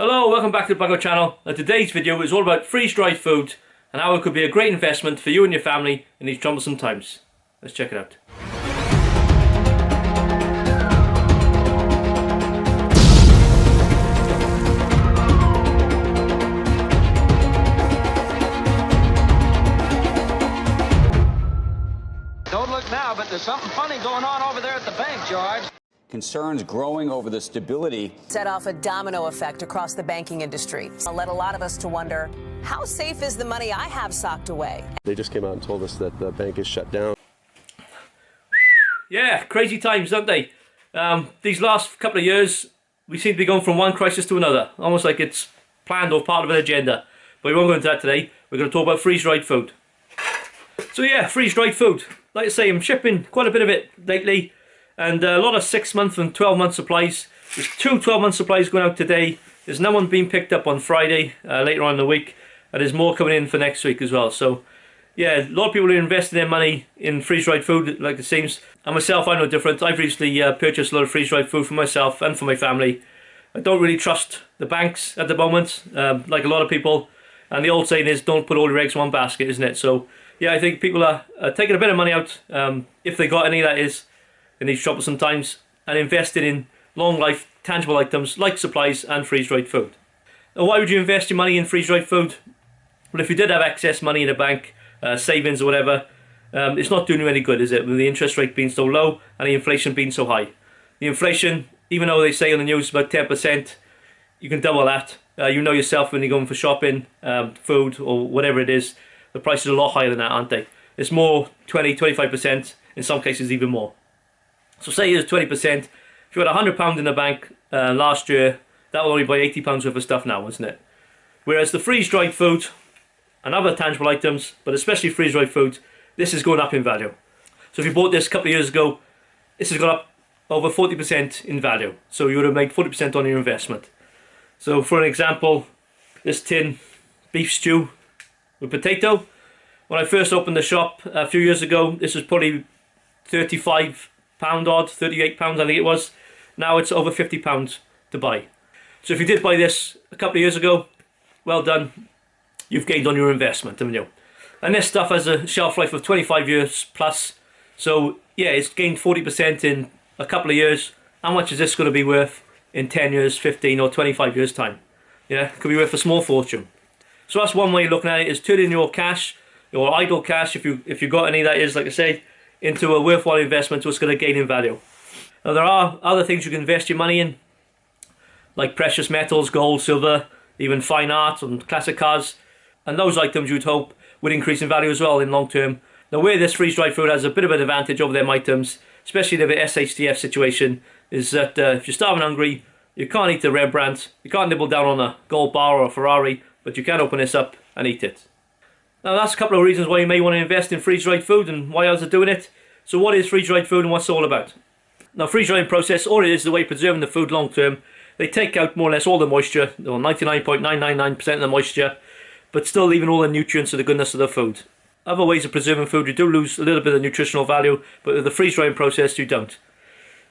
Hello, welcome back to the Buggo channel. Today's video is all about freeze-dried food and how it could be a great investment for you and your family in these troublesome times. Let's check it out. Don't look now, but there's something funny going on over there at the bank, George. Concerns growing over the stability. Set off a domino effect across the banking industry. Led a lot of us to wonder, how safe is the money I have socked away? They just came out and told us that the bank is shut down. Yeah, crazy times, don't they? These last couple of years, we seem to be going from one crisis to another, almost like it's planned or part of an agenda. But we won't go into that today. We're going to talk about freeze-dried food. So yeah, freeze-dried food. Like I say, I'm shipping quite a bit of it lately. And a lot of 6-month and 12-month supplies. There's 2 12-month supplies going out today. There's no one being picked up on Friday, later on in the week. And there's more coming in for next week as well. So, yeah, a lot of people are investing their money in freeze-dried food, like it seems. And myself, I'm no different. I've recently purchased a lot of freeze-dried food for myself and for my family. I don't really trust the banks at the moment, like a lot of people. And the old saying is, don't put all your eggs in one basket, isn't it? So, yeah, I think people are taking a bit of money out, if they got any, that is, in these troublesome times, and invested in long life tangible items like supplies and freeze-dried food. Now, why would you invest your money in freeze-dried food? Well, if you did have excess money in a bank, savings or whatever, it's not doing you any good, is it? With the interest rate being so low and the inflation being so high. The inflation, even though they say on the news about 10%, you can double that. You know yourself when you're going for shopping, food or whatever it is, the prices are a lot higher than that, aren't they? It's more 20, 25%, in some cases even more. So say it's 20%, if you had £100 in the bank last year, that will only buy £80 worth of stuff now, isn't it? Whereas the freeze-dried food and other tangible items, but especially freeze-dried food, this is going up in value. So if you bought this a couple of years ago, this has gone up over 40% in value. So you would have made 40% on your investment. So for an example, this tin beef stew with potato, when I first opened the shop a few years ago, this was probably £35 odd, £38 I think it was. Now it's over £50 to buy. So if you did buy this a couple of years ago, well done, you've gained on your investment, haven't you? And this stuff has a shelf life of 25 years plus, so yeah, it's gained 40% in a couple of years. How much is this going to be worth in 10 years, 15 or 25 years time? Yeah, it could be worth a small fortune. So that's one way of looking at it, is turning your cash, your idle cash, if you got any, that is, like I say, into a worthwhile investment, so it's going to gain in value. Now there are other things you can invest your money in, like precious metals, gold, silver, even fine art and classic cars, and those items you'd hope would increase in value as well in long term. Now where this freeze-dried food has a bit of an advantage over them items, especially in the SHTF situation, is that if you're starving hungry, you can't eat a Rembrandt, you can't nibble down on a gold bar or a Ferrari, but you can open this up and eat it. Now that's a couple of reasons why you may want to invest in freeze-dried food and why others are doing it. So what is freeze-dried food and what's it all about? Now freeze-drying process, all it is the way of preserving the food long term. They take out more or less all the moisture, or 99.999% of the moisture, but still leaving all the nutrients and the goodness of the food. Other ways of preserving food, you do lose a little bit of nutritional value, but with the freeze-drying process you don't.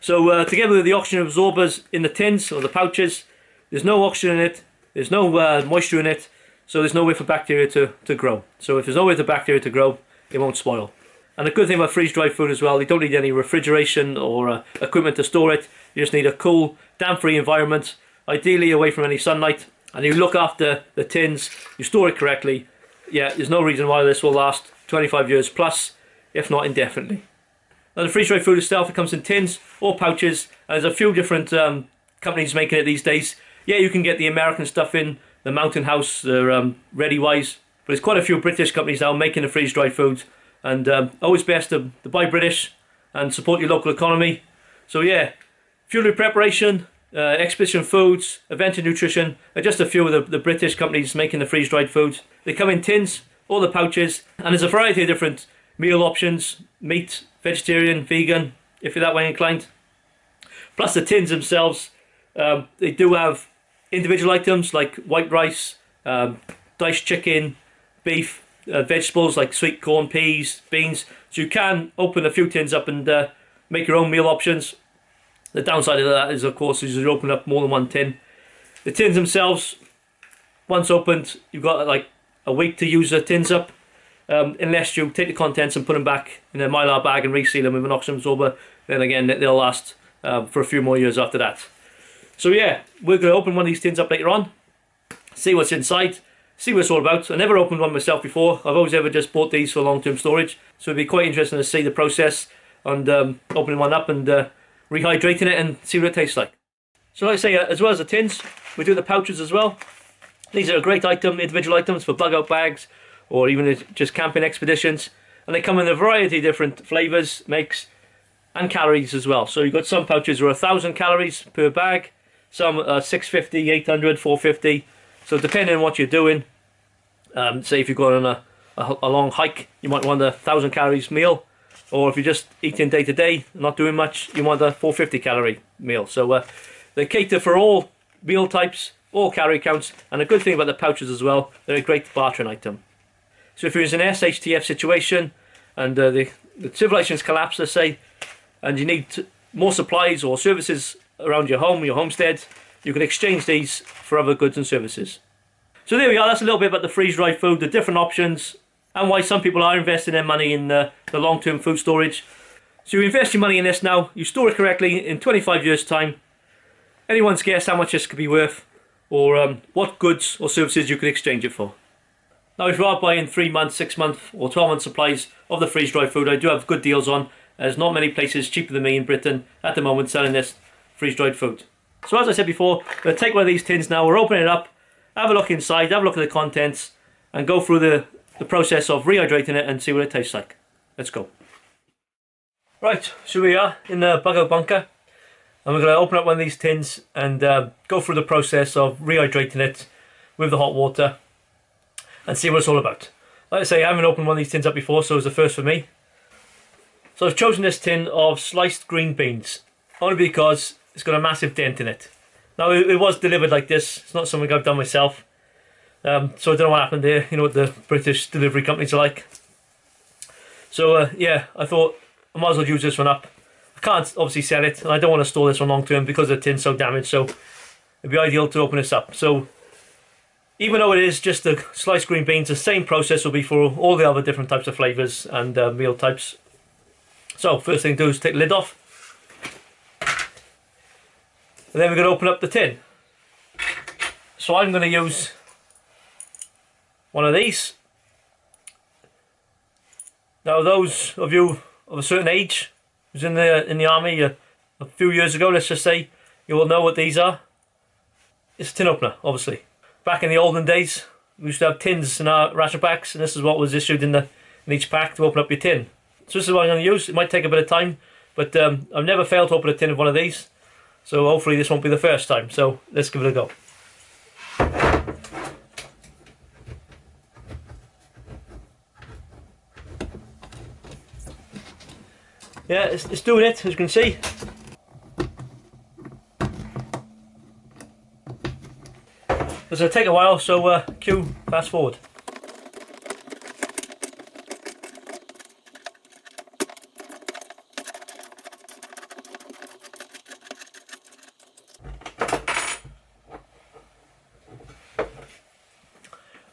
So together with the oxygen absorbers in the tins or the pouches, there's no oxygen in it, there's no moisture in it, so there's no way for bacteria to grow. So if there's no way for bacteria to grow, it won't spoil. And the good thing about freeze-dried food as well, you don't need any refrigeration or equipment to store it. You just need a cool, damp-free environment, ideally away from any sunlight. And you look after the tins, you store it correctly. Yeah, there's no reason why this will last 25 years plus, if not indefinitely. Now the freeze-dried food itself, it comes in tins or pouches. And there's a few different companies making it these days. Yeah, you can get the American stuff in, the Mountain House, the ReadyWise, but there's quite a few British companies now making the freeze-dried food, and always best to buy British and support your local economy. So yeah, fuel preparation, Expedition Foods, Adventure Nutrition are just a few of the British companies making the freeze-dried food. They come in tins or the pouches, and there's a variety of different meal options, meat, vegetarian, vegan, if you're that way inclined. Plus the tins themselves, they do have individual items like white rice, diced chicken, beef, vegetables like sweet corn, peas, beans. So you can open a few tins up and make your own meal options. The downside of that is, of course, is you open up more than one tin. The tins themselves, once opened, you've got like a week to use the tins up, unless you take the contents and put them back in a Mylar bag and reseal them with an oxygen absorber. Then again, they'll last for a few more years after that. So yeah, we're going to open one of these tins up later on, see what's inside, see what it's all about. I never opened one myself before. I've always ever just bought these for long-term storage. So it'd be quite interesting to see the process and opening one up and rehydrating it and see what it tastes like. So like I say, as well as the tins, we do the pouches as well. These are a great item, individual items for bug out bags or even just camping expeditions. And they come in a variety of different flavours, makes and calories as well. So you've got some pouches are 1,000 calories per bag, some are 650, 800, 450. So depending on what you're doing, say if you're going on a long hike, you might want a 1,000 calories meal. Or if you're just eating day to day, not doing much, you want a 450 calorie meal. So they cater for all meal types, all calorie counts, and a good thing about the pouches as well, they're a great bartering item. So if you're in an SHTF situation and the civilization's collapsed, let's say, and you need more supplies or services around your home, your homestead, you can exchange these for other goods and services. So there we are, that's a little bit about the freeze-dried food, the different options, and why some people are investing their money in the long-term food storage. So you invest your money in this now, you store it correctly, in 25 years time, anyone's guess how much this could be worth, or what goods or services you could exchange it for. Now if you are buying 3 months, 6 month or 12 month supplies of the freeze-dried food, I do have good deals on. There's not many places cheaper than me in Britain at the moment selling this freeze-dried food. So as I said before, we're going to take one of these tins now, we're opening it up, have a look inside, have a look at the contents, and go through the process of rehydrating it and see what it tastes like. Let's go. Right, so we are in the bug out bunker, and we're going to open up one of these tins and go through the process of rehydrating it with the hot water and see what it's all about. Like I say, I haven't opened one of these tins up before, so it's the first for me. So I've chosen this tin of sliced green beans, only because it's got a massive dent in it. Now it was delivered like this, it's not something I've done myself. So I don't know what happened there, you know what the British delivery companies are like. So yeah, I thought I might as well use this one up. I can't obviously sell it, and I don't want to store this one long term because the tin's so damaged, so it'd be ideal to open this up. So even though it is just the sliced green beans, the same process will be for all the other different types of flavours and meal types. So first thing to do is take the lid off. And then we're going to open up the tin. So I'm going to use one of these. Now those of you of a certain age who's in the army a few years ago, let's just say, you will know what these are. It's a tin opener, obviously. Back in the olden days, we used to have tins in our ration packs, and this is what was issued in each pack to open up your tin. So this is what I'm going to use. It might take a bit of time, but I've never failed to open a tin of one of these. So hopefully this won't be the first time. So let's give it a go. Yeah, it's doing it, as you can see. It's going to take a while, so cue fast forward.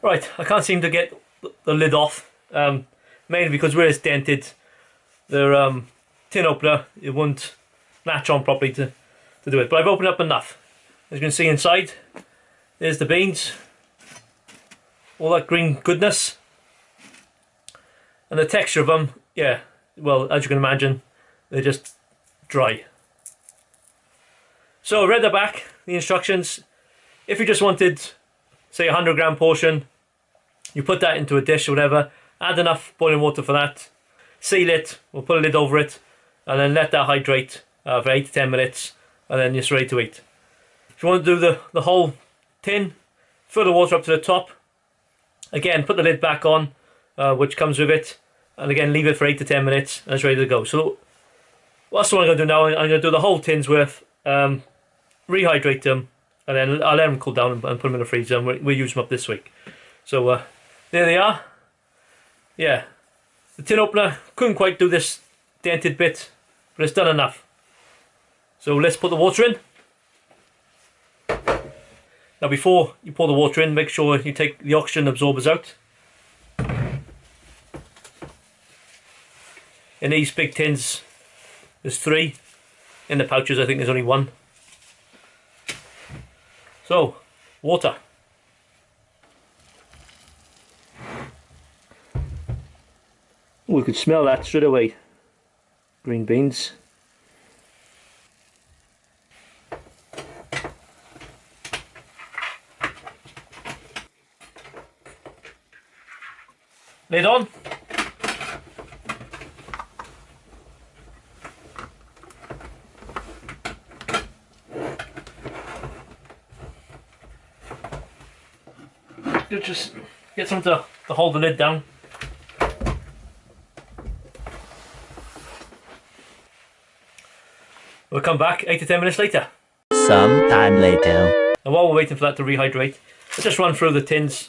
Right, I can't seem to get the lid off, mainly because where it's dented, the tin opener, it won't latch on properly to do it. But I've opened up enough. As you can see inside, there's the beans, all that green goodness, and the texture of them, yeah, well, as you can imagine, they're just dry. So I read the back, the instructions. If you just wanted, say, a 100 gram portion, you put that into a dish or whatever, add enough boiling water for that, seal it, we'll put a lid over it, and then let that hydrate for 8 to 10 minutes, and then it's ready to eat. If you want to do the whole tin, fill the water up to the top, again put the lid back on, which comes with it, and again leave it for 8 to 10 minutes, and it's ready to go. So that's what I'm going to do now. I'm going to do the whole tin's worth, rehydrate them, and then I'll let them cool down and put them in the freezer, and we'll use them up this week. So there they are. Yeah, the tin opener couldn't quite do this dented bit, but it's done enough. So let's put the water in. Now before you pour the water in, make sure you take the oxygen absorbers out. In these big tins there's 3. In the pouches I think there's only 1. So, water. We could smell that straight away. Green beans. Lid on. Just get something to hold the lid down. We'll come back 8 to 10 minutes later. Some time later. And while we're waiting for that to rehydrate, I'll just run through the tins.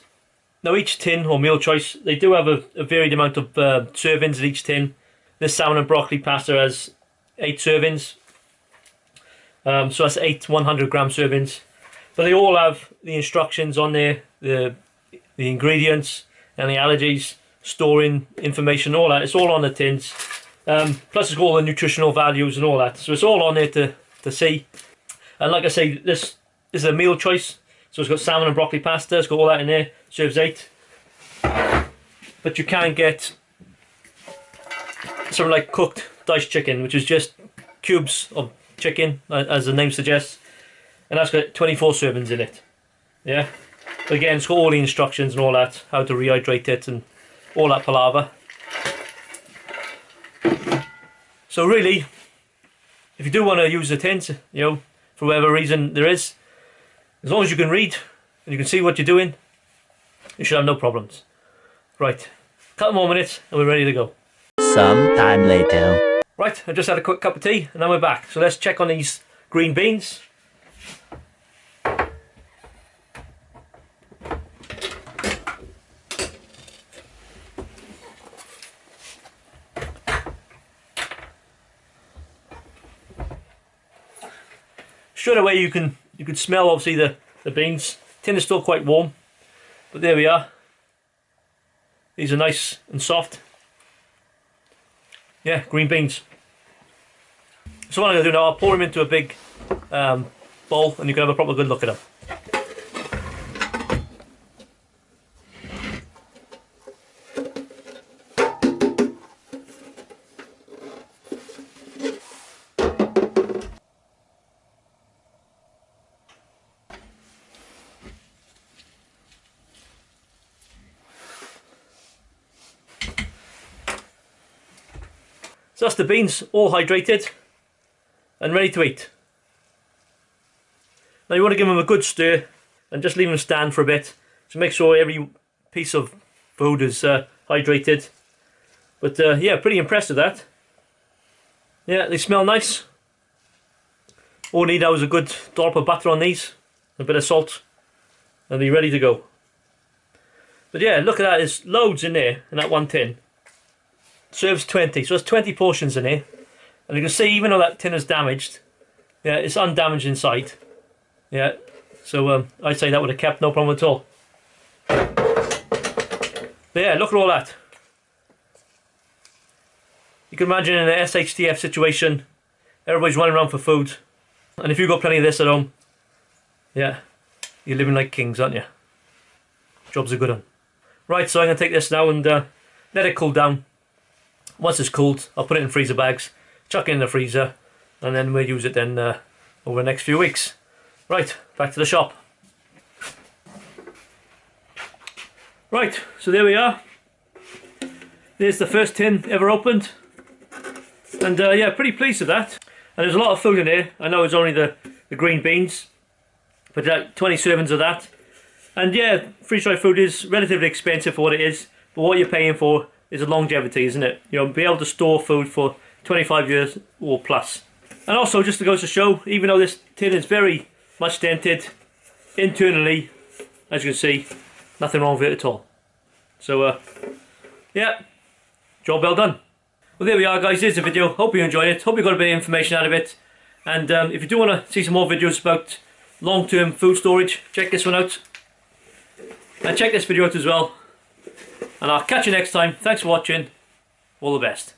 Now each tin or meal choice, they do have a varied amount of servings in each tin. This salmon and broccoli pasta has 8 servings. So that's 8 100-gram servings. But they all have the instructions on there, the ingredients and the allergies, storing information, all that. It's all on the tins. Plus it's got all the nutritional values and all that. So it's all on there to see. And like I say, this is a meal choice. So it's got salmon and broccoli pasta, it's got all that in there, serves 8. But you can get something like cooked diced chicken, which is just cubes of chicken, as the name suggests. And that's got 24 servings in it. Yeah. But again, it's got all the instructions and all that, how to rehydrate it and all that palaver. So really, if you do want to use the tins, you know, for whatever reason there is, as long as you can read and you can see what you're doing, you should have no problems. Right, couple more minutes and we're ready to go. Some time later. Right, I just had a quick cup of tea and now we're back. So let's check on these green beans. Straight away you can smell obviously the beans. Tin is still quite warm, but there we are. These are nice and soft. Yeah, green beans. So what I'm going to do now, I'll pour them into a big bowl and you can have a proper good look at them. So that's the beans, all hydrated and ready to eat. Now you want to give them a good stir and just leave them stand for a bit to make sure every piece of food is hydrated. But yeah, pretty impressed with that. Yeah, they smell nice. All we need now is a good dollop of butter on these, a bit of salt, and they're ready to go. But yeah, look at that, there's loads in there in that one tin. Serves 20, so there's 20 portions in here. And you can see, even though that tin is damaged, yeah, it's undamaged inside. Yeah, so I'd say that would have kept no problem at all. But yeah, look at all that. You can imagine in an SHTF situation, everybody's running around for food. And if you've got plenty of this at home, yeah, you're living like kings, aren't you? Job's a good one. Right, so I'm going to take this now and let it cool down. Once it's cooled, I'll put it in freezer bags, chuck it in the freezer, and then we'll use it then over the next few weeks. Right, back to the shop. Right, so there we are. There's the first tin ever opened. And yeah, pretty pleased with that. And there's a lot of food in here. I know it's only the green beans, but 20 servings of that. And yeah, freeze-dried food is relatively expensive for what it is, but what you're paying for is a longevity, isn't it? You know, be able to store food for 25 years or plus. And also, just to go to show, even though this tin is very much dented, internally, as you can see, nothing wrong with it at all. So, yeah, job well done. Well, there we are, guys. There's the video. Hope you enjoyed it. Hope you got a bit of information out of it. And if you do want to see some more videos about long-term food storage. Check this one out. And check this video out as well. And I'll catch you next time. Thanks for watching. All the best.